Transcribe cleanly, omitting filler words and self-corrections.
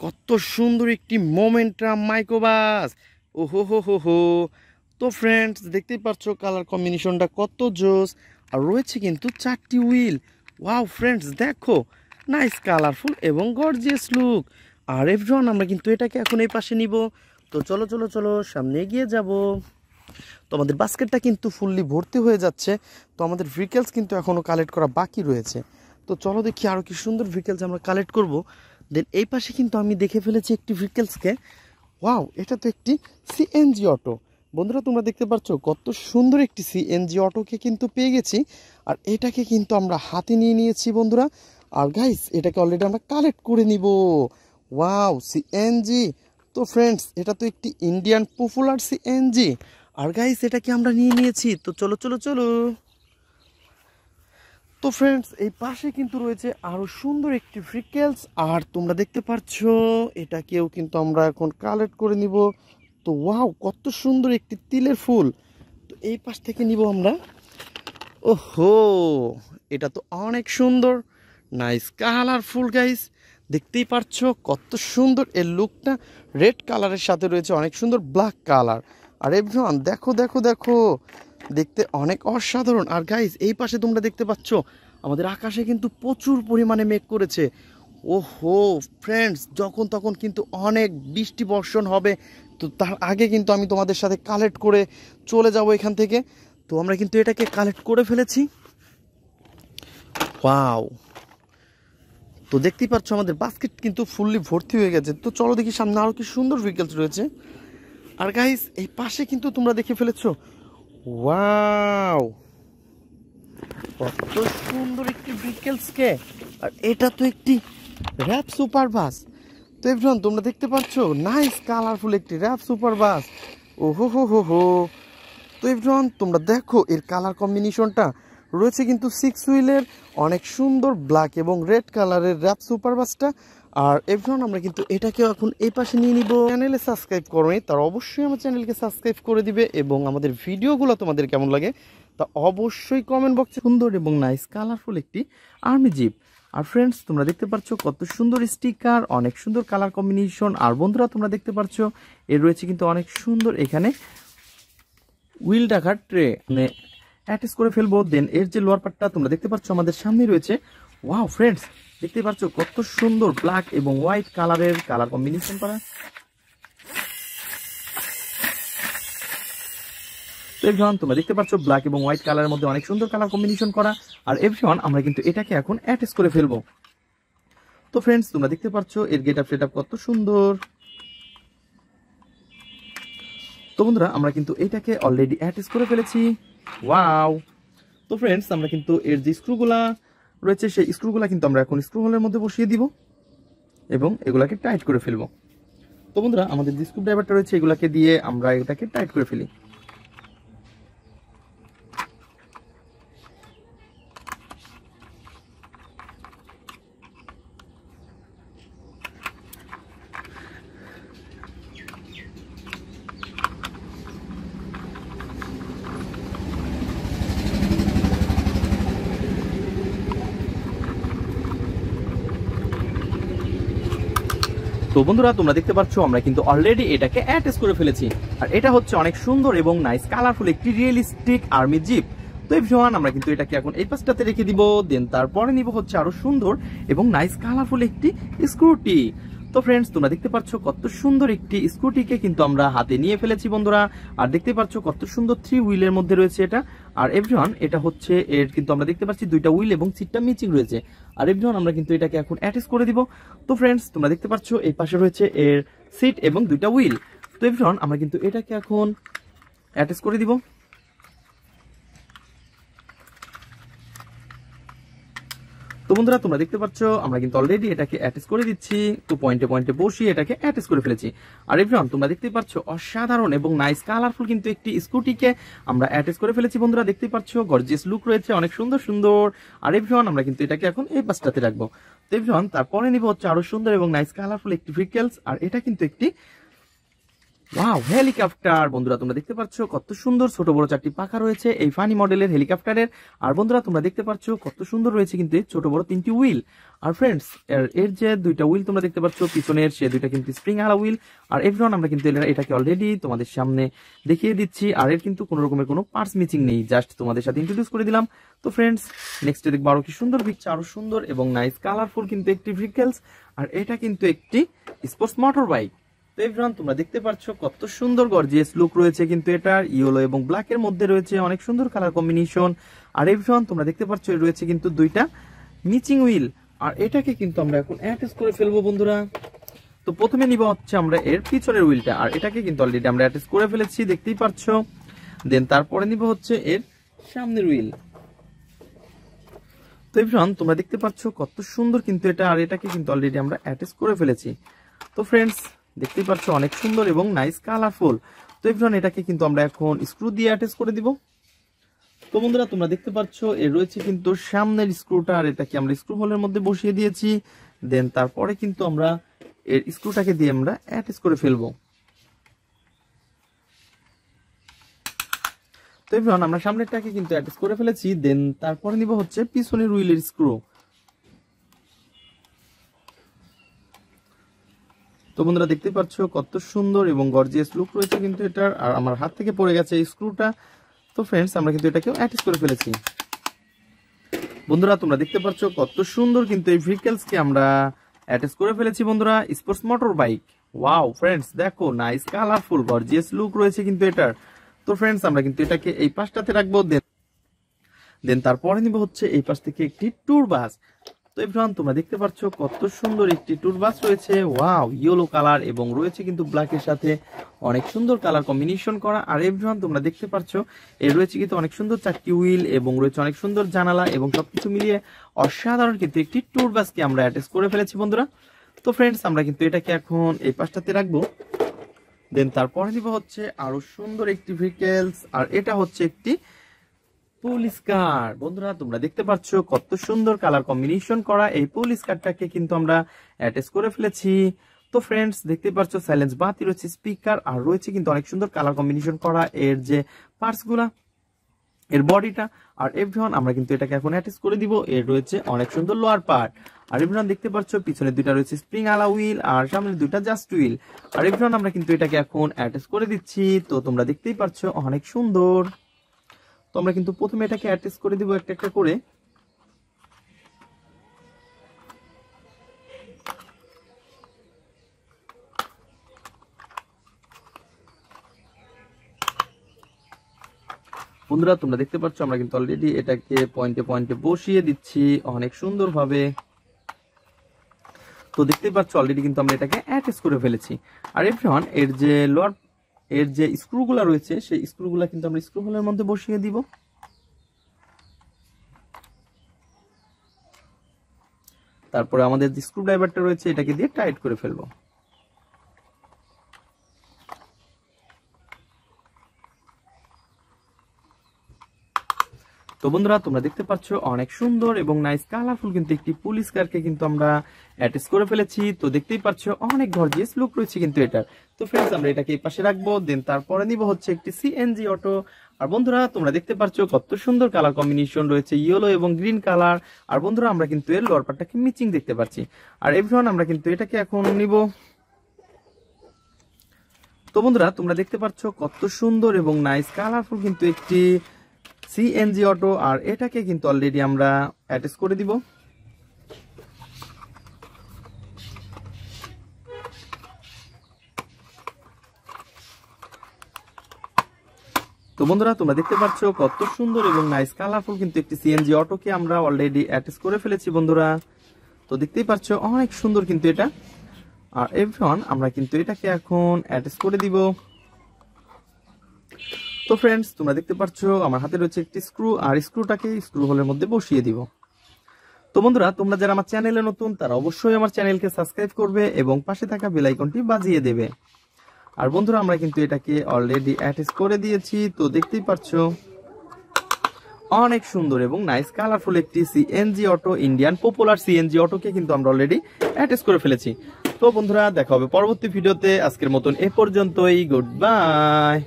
কত সুন্দর একটি মোমেন্টাম মাইক্রোবাস। ওহো হো হো হো। তো ফ্রেন্ডস, দেখতেই পাচ্ছ কালার কম্বিনেশনটা কত জোস। আর রয়েছে কিন্তু 4টি হুইল। ওয়াও ফ্রেন্ডস, দেখো নাইস কালারফুল এবং গর্জিয়াস লুক। আর এভরিওয়ান, আমরা কিন্তু এটাকে এখন এই পাশে নিব। তো চলো চলো চলো, সামনে এগিয়ে যাব। তো আমাদের বাস্কেটটা কিন্তু ফুললি ভর্তি হয়ে যাচ্ছে। তো আমাদের ভেহিকেলস কিন্তু এখনও কালেক্ট করা বাকি রয়েছে। তো চলো দেখি আরও কি সুন্দর ভেহিকেলস আমরা কালেক্ট করব। দেন এই পাশে কিন্তু আমি দেখে ফেলেছি একটি ভেহিকেলসকে। ওয়াও, এটা তো একটি সিএনজি অটো। বন্ধুরা, তোমরা দেখতে পাচ্ছ কত সুন্দর একটি সিএনজি অটোকে কিন্তু পেয়ে গেছি। আর এটাকে কিন্তু আমরা হাতে নিয়ে নিয়েছি বন্ধুরা। আর গাইস, এটাকে অলরেডি আমরা কালেক্ট করে নিব। Wow, CNG. তো ফ্রেন্ডস, এটা তো একটি ইন্ডিয়ান পপুলার সিএনজি। আর গাইস, এটাকে আমরা নিয়ে নিয়েছি। তো চলো চলো চলো। তো ফ্রেন্ডস, এই পাশে কিন্তু রয়েছে আরো সুন্দর একটি ভেহিকেলস। আর তোমরা দেখতে পাচ্ছ এটাকেও কিন্তু আমরা এখন কালেক্ট করে নিব। তো ওয়াও, কত সুন্দর একটি তিলের ফুল। তো এই পাশ থেকে নিব আমরা। ওহো, এটা তো অনেক সুন্দর, নাইস কালারফুল গাইস। দেখতেই পাচ্ছ কত সুন্দর এর লুকটা। রেড কালারের সাথে রয়েছে অনেক সুন্দর ব্ল্যাক কালার। আর এভরিওয়ান, দেখো দেখো দেখো, দেখতে অনেক অসাধারণ। আর গাইস, এই পাশে তোমরা দেখতে পাচ্ছ আমাদের আকাশে কিন্তু প্রচুর পরিমাণে মেঘ করেছে। ওহো ফ্রেন্ডস, যখন তখন কিন্তু অনেক বৃষ্টি বর্ষণ হবে। তো তার আগে কিন্তু আমি তোমাদের সাথে কালেক্ট করে চলে যাব এখান থেকে। তো আমরা কিন্তু এটাকে কালেক্ট করে ফেলেছি। ওয়াও, তো দেখতেই পাচ্ছ আমাদের বাস্কেট কিন্তু ফুললি ভর্তি হয়ে গেছে। তো চলো দেখি সামনে আরও কি সুন্দর ভেহিকেলস রয়েছে। আর গাইস, এই পাশে কিন্তু তোমরা দেখে ফেলেছো। ওয়াও, কত সুন্দর একটি ভেহিকেলসকে। আর এটা তো একটি র্যাপ সুপার বাস। তো এভরিওয়ান, তোমরা দেখতে পাচ্ছ নাইস কালারফুল একটি র্যাপ সুপার বাস। ওহো হো হো হো। তো এভরিওয়ান, তোমরা দেখো এর কালার কম্বিনেশনটা রয়েছে কিন্তু 6 হুইলের অনেক সুন্দর ব্ল্যাক এবং রেড কালারের র্যাপ সুপার বাসটা। আর এভরিওয়ান, আমরা কিন্তু এটাকেও এখন এই পাশে নিয়ে নিব। চ্যানেলে সাবস্ক্রাইব করোনি তারা অবশ্যই আমার চ্যানেলকে সাবস্ক্রাইব করে দিবে। এবং আমাদের ভিডিওগুলো তোমাদের কেমন লাগে তা অবশ্যই কমেন্ট বক্সে। সুন্দর এবং নাইস কালারফুল একটি আর্মি জিপ। আর ফ্রেন্ডস, তোমরা দেখতে পাচ্ছ কত সুন্দর স্টিকার, অনেক সুন্দর কালার কম্বিনেশন। আর বন্ধুরা, তোমরা দেখতে পাচ্ছ এর রয়েছে কিন্তু অনেক সুন্দর এখানে হুইল রাখার ট্রে, মানে অ্যাটাচ করে ফেলবো। দেন এর যে লোয়ার পার্টটা তোমরা দেখতে পাচ্ছ আমাদের সামনে রয়েছে। ওয়াও ফ্রেন্ডস, দেখতে পাচ্ছ কত সুন্দর ব্ল্যাক এবং হোয়াইট কালারের কালার কম্বিনেশন করা। এভরিওয়ান, তোমরা দেখতে পাচ্ছ ব্ল্যাক এবং হোয়াইট কালারের মধ্যে অনেক সুন্দর কালার কম্বিনেশন করা। আর এভরিওয়ান, আমরা কিন্তু এটাকে এখন অ্যাটাচ করে ফেলবো। তো ফ্রেন্ডস, তোমরা দেখতে পাচ্ছ এর গেট আপ সেট আপ কত সুন্দর। তো বন্ধুরা, আমরা কিন্তু এটাকে অলরেডি অ্যাটাচ করে ফেলেছি। ওয়াও। তো ফ্রেন্ডস, আমরা কিন্তু এর যে স্ক্রুগুলা রয়েছে সেই স্ক্রুগুলা কিন্তু আমরা এখন স্ক্রু হোলের মধ্যে বসিয়ে দিব এবং এগুলাকে টাইট করে ফেলবো। তো বন্ধুরা, আমাদের যে স্ক্রু ড্রাইভারটা রয়েছে এগুলাকে দিয়ে আমরা এটাকে টাইট করে ফেলি। তো বন্ধুরা, তোমরা দেখতে পাচ্ছ আমরা কিন্তু অলরেডি এটাকে অ্যাটাচ করে ফেলেছি। আর এটা হচ্ছে অনেক সুন্দর এবং নাইস কালারফুল একটি রিয়েলিস্টিক আর্মি জিপ। তো এভরিওয়ান, আমরা কিন্তু এটাকে এখন এই পাশটাতে রেখে দিব। দেন তারপরে নিব হচ্ছে আরো সুন্দর এবং নাইস কালারফুল একটি স্কুটি। তো ফ্রেন্ডস, তোমরা দেখতে পাচ্ছ কত সুন্দর একটি স্কুটিকে কিন্তু আমরা হাতে নিয়ে ফেলেছি বন্ধুরা। আর দেখতে পাচ্ছ কত সুন্দর 3 হুইলের মধ্যে রয়েছে এটা। আর এভরিওয়ান, এটা হচ্ছে এর কিন্তু আমরা দেখতে পাচ্ছি 2টা হুইল এবং সিটটা ম্যাচিং রয়েছে। আর এভরিওয়ান, আমরা কিন্তু এটাকে এখন অ্যাটাচ করে দিব। তো ফ্রেন্ডস, তোমরা দেখতে পাচ্ছ এই পাশে রয়েছে এর সিট এবং 2টা হুইল। তো এভরিওয়ান, আমরা কিন্তু এটাকে এখন অ্যাটাচ করে দিব। তো বন্ধুরা, তোমরা দেখতে পাচ্ছ আমরা কিন্তু অলরেডি এটাকে অ্যাটাচ করে দিচ্ছি। তো পয়েন্টে পয়েন্টে বসিয়ে এটাকে অ্যাটাচ করে ফেলেছি। আর এভরিওয়ান, তোমরা দেখতে পাচ্ছ অসাধারণ এবং নাইস কালারফুল কিন্তু একটি স্কুটিকে আমরা অ্যাটাচ করে ফেলেছি বন্ধুরা। দেখতে পাচ্ছ গর্জিয়াস লুক রয়েছে, অনেক সুন্দর সুন্দর। আর এভরিওয়ান, আমরা কিন্তু এটাকে এখন এই পাশটাতে রাখবো। তো এভরিওয়ান, তারপরে নিব হচ্ছে আরো সুন্দর এবং নাইস কালারফুল একটি ভেহিকেলস। আর এটা কিন্তু একটি ওয়াও, হেলিকপ্টার। বন্ধুরা তোমরা দেখতে পাচ্ছ কত সুন্দর ছোট বড় চারটি পাখা রয়েছে এই ফানি মডেলের হেলিকপ্টারের। আর বন্ধুরা তোমরা দেখতে পাচ্ছ কত সুন্দর রয়েছে কিন্তু ছোট বড় তিনটি হুইল। আর ফ্রেন্ডস এর যে দুইটা হুইল তোমরা দেখতে পাচ্ছ পিছনের, সে দুইটা কিন্তু স্প্রিং আলা হুইল। আর এভরিওয়ান আমরা কিন্তু এটাকে অলরেডি তোমাদের সামনে দেখিয়ে দিচ্ছি। আর এর কিন্তু কোনো রকমের কোনো পার্টস মিচিং নেই, জাস্ট তোমাদের সাথে ইন্ট্রোডিউস করে দিলাম। তো ফ্রেন্ডস নেক্সটে দেখবো আরো কি সুন্দর পিকচার, আরো সুন্দর এবং নাইস কালারফুল কিন্তু একটি ভেহিকলস। আর এটা কিন্তু একটি স্পোর্টস মোটর বাইক। তো এভরিওয়ান তোমরা দেখতে পাচ্ছ কত সুন্দর গর্জিয়াস লুক রয়েছে কিন্তু এটার, ইয়েলো এবং ব্ল্যাক এর মধ্যে রয়েছে অনেক সুন্দর কালার কম্বিনেশন। আর এভরিওয়ান তোমরা দেখতে পাচ্ছ রয়েছে কিন্তু দুইটা মিচিং হুইল। আর এটাকে কিন্তু আমরা এখন অ্যাটাচ করে ফেলবো বন্ধুরা। তো প্রথমে নিব হচ্ছে আমরা এর পিছনের হুইলটা, আর এটাকে কিন্তু অলরেডি আমরা অ্যাটাচ করে ফেলেছি দেখতেই পাচ্ছ। দেন তারপরে নিব হচ্ছে এর সামনের হুইল। তো এভরিওয়ান তোমরা দেখতে পাচ্ছ কত সুন্দর কিন্তু এটা, আর এটাকে কিন্তু অলরেডি আমরা অ্যাটাচ করে ফেলেছি। তো ফ্রেন্ডস দেখতেই পাচ্ছ অনেক সুন্দর এবং নাইস কালারফুল। তো এভরিওয়ান এটাকে কিন্তু আমরা এখন স্ক্রু দিয়ে অ্যাটাচ করে দিব। তো বন্ধুরা তোমরা দেখতে পাচ্ছ এর রয়েছে কিন্তু সামনের স্ক্রুটা, আর এটাকে আমরা স্ক্রু হোলের মধ্যে বসিয়ে দিয়েছি। দেন তারপরে কিন্তু আমরা এর স্ক্রুটাকে দিয়ে আমরা অ্যাটাচ করে ফেলবো। তো এভরিওয়ান আমরা সামনেরটাকে কিন্তু অ্যাটাচ করে ফেলেছি। দেন তারপরে নিব হচ্ছে পিছনের হুইলের স্ক্রু। তো বন্ধুরা দেখতে পাচ্ছ কত সুন্দর এবং গর্জিয়াস লুক রয়েছে কিন্তু এটার। আর আমার হাত থেকে পড়ে গেছে এই স্ক্রুটা। তো ফ্রেন্ডস আমরা কিন্তু এটাকে অ্যাটাচ করে ফেলেছি। বন্ধুরা তোমরা দেখতে পাচ্ছ কত সুন্দর কিন্তু এই ভেহিকলসকে আমরা অ্যাটাচ করে ফেলেছি বন্ধুরা, sports motor bike. Wow friends দেখো নাইস কালারফুল গর্জিয়াস লুক রয়েছে কিন্তু এটার। তো ফ্রেন্ডস আমরা কিন্তু এটাকে এই পাশটাতে রাখবো। দেন তারপরে নিব হচ্ছে এই পাশ থেকে একটি ট্যুর বাস। তো এভরিওয়ান তোমরা দেখতে পাচ্ছ কত সুন্দর একটি ট্যুর বাস রয়েছে। ওয়াও, ইয়েলো কালার এবং রয়েছে কিন্তু ব্ল্যাকের সাথে অনেক সুন্দর কালার কম্বিনেশন করা। আর এভরিওয়ান তোমরা দেখতে পাচ্ছ এর রয়েছে কিন্তু অনেক সুন্দর চারটি হুইল এবং রয়েছে অনেক সুন্দর জানালা এবং সবকিছু মিলিয়ে অসাধারণ কিন্তু একটি ট্যুর বাসকে আমরা অ্যাটাচ করে ফেলেছি বন্ধুরা। তো ফ্রেন্ডস আমরা কিন্তু এটাকে এখন এই পাশটাতে রাখবো। দেন তারপরে নিব হচ্ছে আরো সুন্দর একটি ভেহিকলস, আর এটা হচ্ছে একটি পুলিশ কার। বন্ধুরা তোমরা দেখতে পাচ্ছ কত সুন্দর কালার কম্বিনেশন করা এই পুলিশ কারটাকে কিন্তু আমরা অ্যাটাচ করে ফেলেছি। তো ফ্রেন্ডস দেখতে পাচ্ছ সাইলেন্স বাতি রয়েছে, স্পিকার, আর রয়েছে কিন্তু অনেক সুন্দর কালার কম্বিনেশন করা এর যে পার্টস গুলা, এর বডিটা। আর এভরিওয়ান আমরা কিন্তু এটাকে এখন অ্যাটাচ করে দিব। এর রয়েছে অনেক সুন্দর লোয়ার পার্ট। আর এভরিওয়ান দেখতে পাচ্ছ পিছনে দুইটা রয়েছে স্প্রিং আলা হুইল, আর সামনে দুইটা জাস্ট হুইল। আর এভরিওয়ান আমরা কিন্তু এটাকে এখন অ্যাটাচ করে দিচ্ছি। তো তোমরা দেখতেই পাচ্ছ অনেক সুন্দর। তো আমরা কিন্তু প্রথমে এটাকে অ্যাটাচ করে দিব একটা একটা করে। বন্ধুরা তোমরা দেখতে পাচ্ছ আমরা কিন্তু অলরেডি এটাকে পয়েন্টে পয়েন্টে বসিয়ে দিচ্ছি অনেক সুন্দরভাবে। তো দেখতেই পাচ্ছ অলরেডি কিন্তু আমরা এটাকে অ্যাটাচ করে ফেলেছি। আর এভরিওয়ান এর যে স্ক্রুগুলা রয়েছে সেই স্ক্রুগুলা কিন্তু আমরা স্ক্রু হোলের মধ্যে বসিয়ে দিব। তারপরে আমাদের যে স্ক্রু ড্রাইভারটা রয়েছে এটাকে দিয়ে টাইট করে ফেলবো। তো বন্ধুরা তোমরা দেখতে পাচ্ছ অনেক সুন্দর এবং নাইস কালারফুল কিন্তু একটি পুলিশ কারকে কিন্তু আমরা অ্যাটাচ করে ফেলেছি। তো দেখতেই পাচ্ছ অনেক গর্জিয়াস লুক রয়েছে কিন্তু এটার। তো ফ্রেন্ডস আমরা এটাকে এই পাশে রাখবো। দেন তারপরে নিব হচ্ছে একটি সিএনজি অটো। আর বন্ধুরা তোমরা দেখতে পাচ্ছ কত সুন্দর কালার কম্বিনেশন রয়েছে, ইয়েলো এবং গ্রিন কালার। আর বন্ধুরা আমরা কিন্তু এর লোয়ার পার্টটাকে মিচিং দেখতে পাচ্ছি। আর এভরিওয়ান আমরা কিন্তু এটাকে এখন নিব। তো বন্ধুরা তোমরা দেখতে পাচ্ছ কত সুন্দর এবং নাইস কালারফুল কিন্তু একটি সিএনজি অটো। আর এটাকে কিন্তু অলরেডি আমরা অ্যাটাচ করে দিব। তো বন্ধুরা তোমরা দেখতে পাচ্ছ কত সুন্দর এবং নাইস কালারফুল কিন্তু একটি সিএনজি অটোকে আমরা অলরেডি অ্যাটাচ করে ফেলেছি বন্ধুরা। তো দেখতেই পাচ্ছ অনেক সুন্দর কিন্তু এটা। আর এভরিওয়ান আমরা কিন্তু এটাকে এখন অ্যাটাচ করে দিব। তো ফ্রেন্ডস তোমরা দেখতে পাচ্ছ আমার হাতে রয়েছে একটি স্ক্রু, আর স্ক্রুটাকে স্ক্রু হোলের মধ্যে বসিয়ে দিব। তো বন্ধুরা তোমরা যারা আমার চ্যানেলে নতুন তারা অবশ্যই আমার চ্যানেলকে সাবস্ক্রাইব করবে এবং পাশে থাকা বেল আইকনটি বাজিয়ে দেবে। আর বন্ধুরা আমরা কিন্তু এটাকে অলরেডি অ্যাটাচ করে দিয়েছি। তো দেখতেই পাচ্ছ অনেক সুন্দর এবং নাইস কালারফুল একটি CNG auto, Indian popular CNG অটোকে কিন্তু আমরা অলরেডি অ্যাটাচ করে ফেলেছি। তো বন্ধুরা দেখা হবে পরবর্তী ভিডিওতে, আজকের মতন এ পর্যন্তই, গুড বাই।